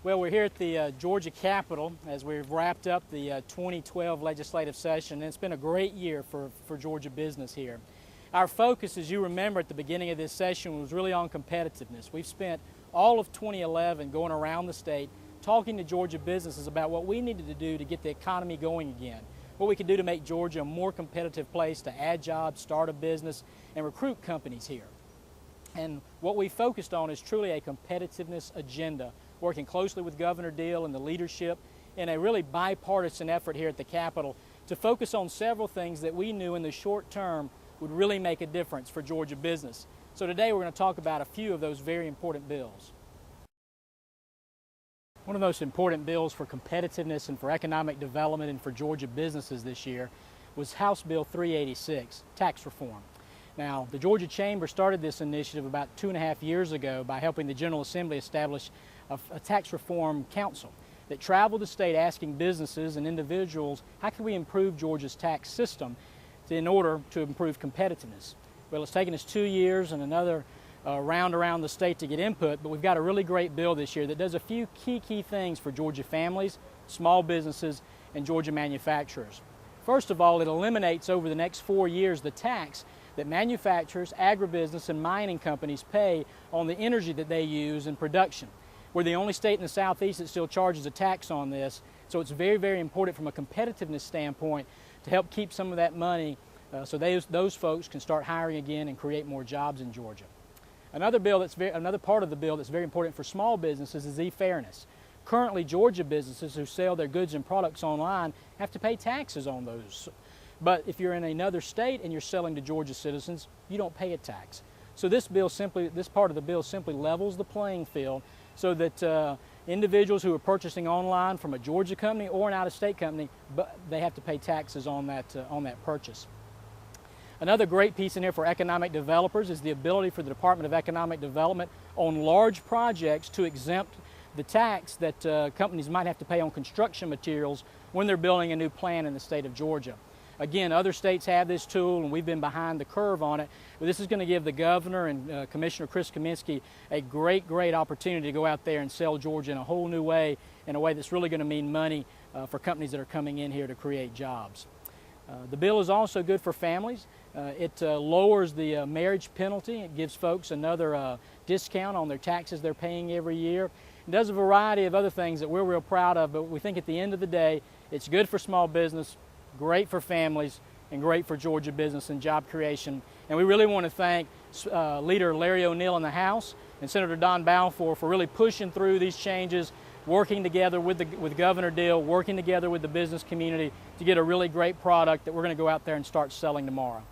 Well, we're here at the Georgia Capitol as we've wrapped up the 2012 legislative session, and it's been a great year for Georgia business here. Our focus, as you remember at the beginning of this session, was really on competitiveness. We've spent all of 2011 going around the state talking to Georgia businesses about what we needed to do to get the economy going again, what we could do to make Georgia a more competitive place to add jobs, start a business, and recruit companies here. And what we focused on is truly a competitiveness agenda, working closely with Governor Deal and the leadership in a really bipartisan effort here at the Capitol to focus on several things that we knew in the short term would really make a difference for Georgia business. So today we're going to talk about a few of those very important bills. One of the most important bills for competitiveness and for economic development and for Georgia businesses this year was House Bill 386, tax reform. Now, the Georgia Chamber started this initiative about 2.5 years ago by helping the General Assembly establish a tax reform council that traveled the state asking businesses and individuals, how can we improve Georgia's tax system in order to improve competitiveness? Well, it's taken us 2 years and another round around the state to get input, but we've got a really great bill this year that does a few key things for Georgia families, small businesses, and Georgia manufacturers. First of all, it eliminates over the next 4 years the tax that manufacturers, agribusiness, and mining companies pay on the energy that they use in production. We're the only state in the Southeast that still charges a tax on this, so it's very important from a competitiveness standpoint to help keep some of that money so those folks can start hiring again and create more jobs in Georgia. Another part of the bill that's very important for small businesses is e-fairness. Currently, Georgia businesses who sell their goods and products online have to pay taxes on those. But if you're in another state and you're selling to Georgia citizens, you don't pay a tax. So this part of the bill simply levels the playing field so that individuals who are purchasing online from a Georgia company or an out-of-state company, but they have to pay taxes on that purchase. Another great piece in here for economic developers is the ability for the Department of Economic Development on large projects to exempt the tax that companies might have to pay on construction materials when they're building a new plant in the state of Georgia. Again, other states have this tool, and we've been behind the curve on it. But this is going to give the governor and Commissioner Chris Kaminsky a great opportunity to go out there and sell Georgia in a whole new way, in a way that's really going to mean money for companies that are coming in here to create jobs. The bill is also good for families. It lowers the marriage penalty. It gives folks another discount on their taxes they're paying every year. It does a variety of other things that we're real proud of, but we think at the end of the day, it's good for small business, great for families, and great for Georgia business and job creation. And we really want to thank Leader Larry O'Neill in the House and Senator Don Balfour for really pushing through these changes, working together with Governor Deal, working together with the business community to get a really great product that we're going to go out there and start selling tomorrow.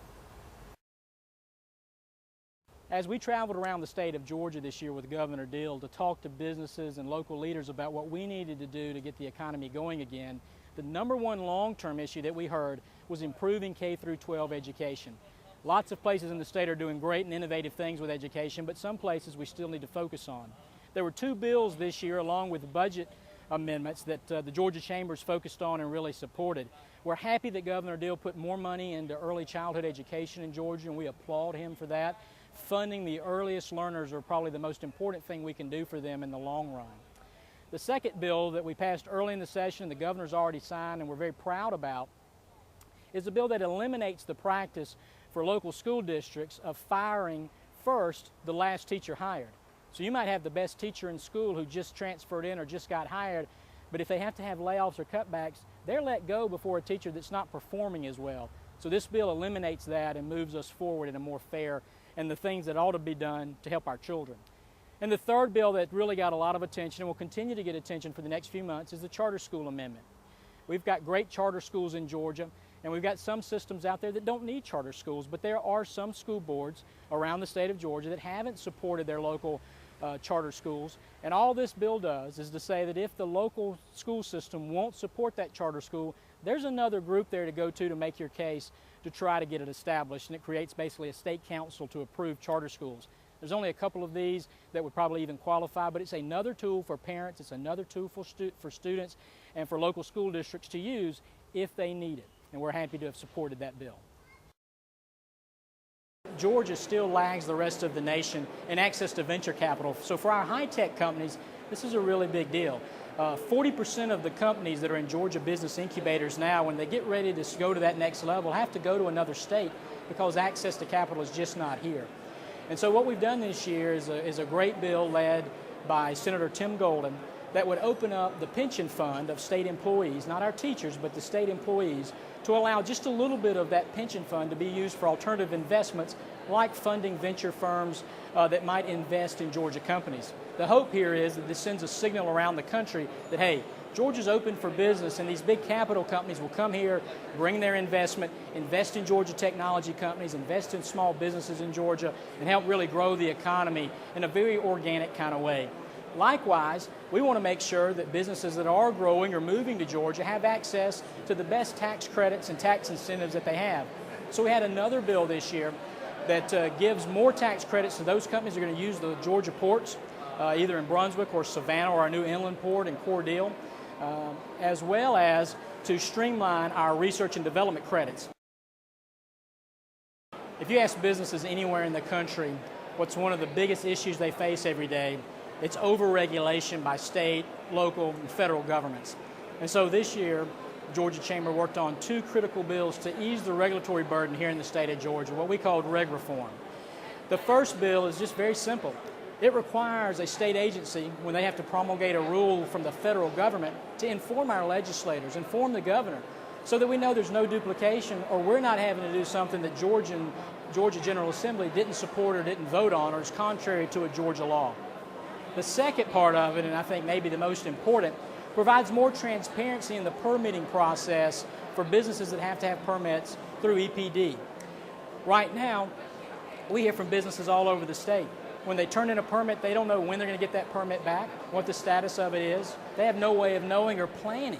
As we traveled around the state of Georgia this year with Governor Deal to talk to businesses and local leaders about what we needed to do to get the economy going again, the number one long-term issue that we heard was improving K-12 education. Lots of places in the state are doing great and innovative things with education, but some places we still need to focus on. There were 2 bills this year, along with budget amendments, that the Georgia Chamber's focused on and really supported. We're happy that Governor Deal put more money into early childhood education in Georgia, and we applaud him for that. Funding the earliest learners are probably the most important thing we can do for them in the long run. The second bill that we passed early in the session, the governor's already signed and we're very proud about, is a bill that eliminates the practice for local school districts of firing first the last teacher hired. So you might have the best teacher in school who just transferred in or just got hired, but if they have to have layoffs or cutbacks, they're let go before a teacher that's not performing as well. So this bill eliminates that and moves us forward in a more fair and the things that ought to be done to help our children. And the third bill that really got a lot of attention and will continue to get attention for the next few months is the charter school amendment. We've got great charter schools in Georgia, and we've got some systems out there that don't need charter schools, but there are some school boards around the state of Georgia that haven't supported their local charter schools. And all this bill does is to say that if the local school system won't support that charter school, there's another group there to go to make your case to try to get it established, and it creates basically a state council to approve charter schools. There's only a couple of these that would probably even qualify, but it's another tool for parents, it's another tool for students, and for local school districts to use if they need it. And we're happy to have supported that bill. Georgia still lags the rest of the nation in access to venture capital. So for our high-tech companies, This is a really big deal. 40% of the companies that are in Georgia Business Incubators now, when they get ready to go to that next level, have to go to another state because access to capital is just not here. And so what we've done this year is a great bill led by Senator Tim Golden that would open up the pension fund of state employees, not our teachers, but the state employees, to allow just a little bit of that pension fund to be used for alternative investments like funding venture firms that might invest in Georgia companies. The hope here is that this sends a signal around the country that, hey, Georgia's open for business and these big capital companies will come here, bring their investment, invest in Georgia technology companies, invest in small businesses in Georgia, and help really grow the economy in a very organic kind of way. Likewise, we want to make sure that businesses that are growing or moving to Georgia have access to the best tax credits and tax incentives that they have. So we had another bill this year that gives more tax credits to those companies that are going to use the Georgia ports, either in Brunswick or Savannah or our new inland port in Cordele, as well as to streamline our research and development credits. If you ask businesses anywhere in the country what's one of the biggest issues they face every day, it's overregulation by state, local, and federal governments. And so this year, Georgia Chamber worked on two critical bills to ease the regulatory burden here in the state of Georgia, what we called reg reform. The first bill is just very simple. It requires a state agency, when they have to promulgate a rule from the federal government, to inform our legislators, inform the governor, so that we know there's no duplication or we're not having to do something that Georgia General Assembly didn't support or didn't vote on or is contrary to a Georgia law. The second part of it, and I think maybe the most important, provides more transparency in the permitting process for businesses that have to have permits through EPD. Right now, we hear from businesses all over the state. When they turn in a permit, they don't know when they're going to get that permit back, what the status of it is. They have no way of knowing or planning.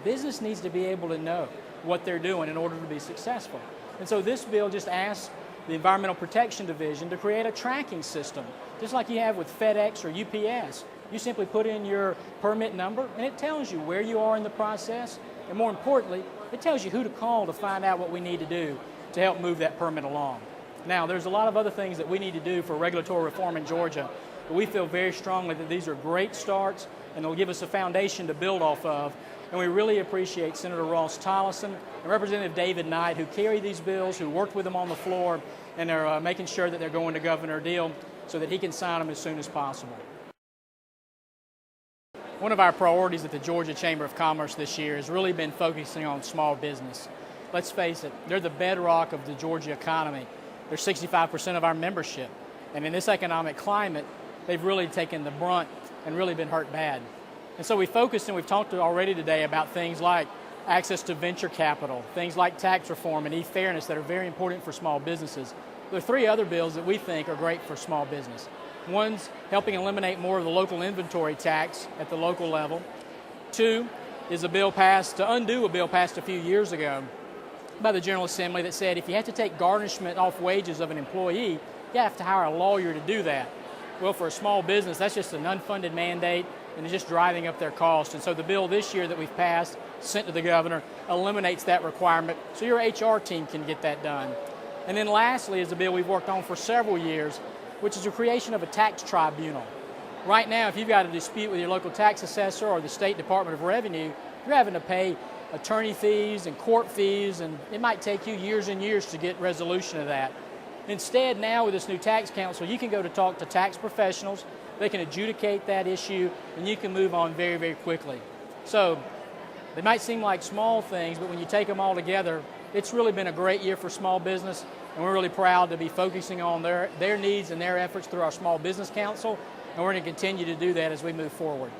Business needs to be able to know what they're doing in order to be successful. And so this bill just asks the Environmental Protection Division to create a tracking system, just like you have with FedEx or UPS. You simply put in your permit number and it tells you where you are in the process, and more importantly, it tells you who to call to find out what we need to do to help move that permit along. Now, there's a lot of other things that we need to do for regulatory reform in Georgia, but we feel very strongly that these are great starts and they'll give us a foundation to build off of. And we really appreciate Senator Ross Tolleson and Representative David Knight, who carry these bills, who worked with them on the floor, and they're making sure that they're going to Governor Deal so that he can sign them as soon as possible. One of our priorities at the Georgia Chamber of Commerce this year has really been focusing on small business. Let's face it, they're the bedrock of the Georgia economy. They're 65% of our membership. And in this economic climate, they've really taken the brunt and really been hurt bad. And so we focused, and we've talked already today about things like access to venture capital, things like tax reform and e-fairness that are very important for small businesses. There are three other bills that we think are great for small business. One's helping eliminate more of the local inventory tax at the local level. Two is a bill passed to undo a bill passed a few years ago by the General Assembly that said if you have to take garnishment off wages of an employee, you have to hire a lawyer to do that. Well, for a small business, that's just an unfunded mandate, and it's just driving up their cost. And so the bill this year that we've passed, sent to the governor, eliminates that requirement so your HR team can get that done. And then lastly is a bill we've worked on for several years, which is the creation of a tax tribunal. Right now, if you've got a dispute with your local tax assessor or the State Department of Revenue, you're having to pay attorney fees and court fees, and it might take you years and years to get resolution of that. Instead, now with this new tax council, you can go to talk to tax professionals, they can adjudicate that issue, and you can move on very, very quickly. So they might seem like small things, but when you take them all together, it's really been a great year for small business, and we're really proud to be focusing on their needs and their efforts through our Small Business Council, and we're going to continue to do that as we move forward.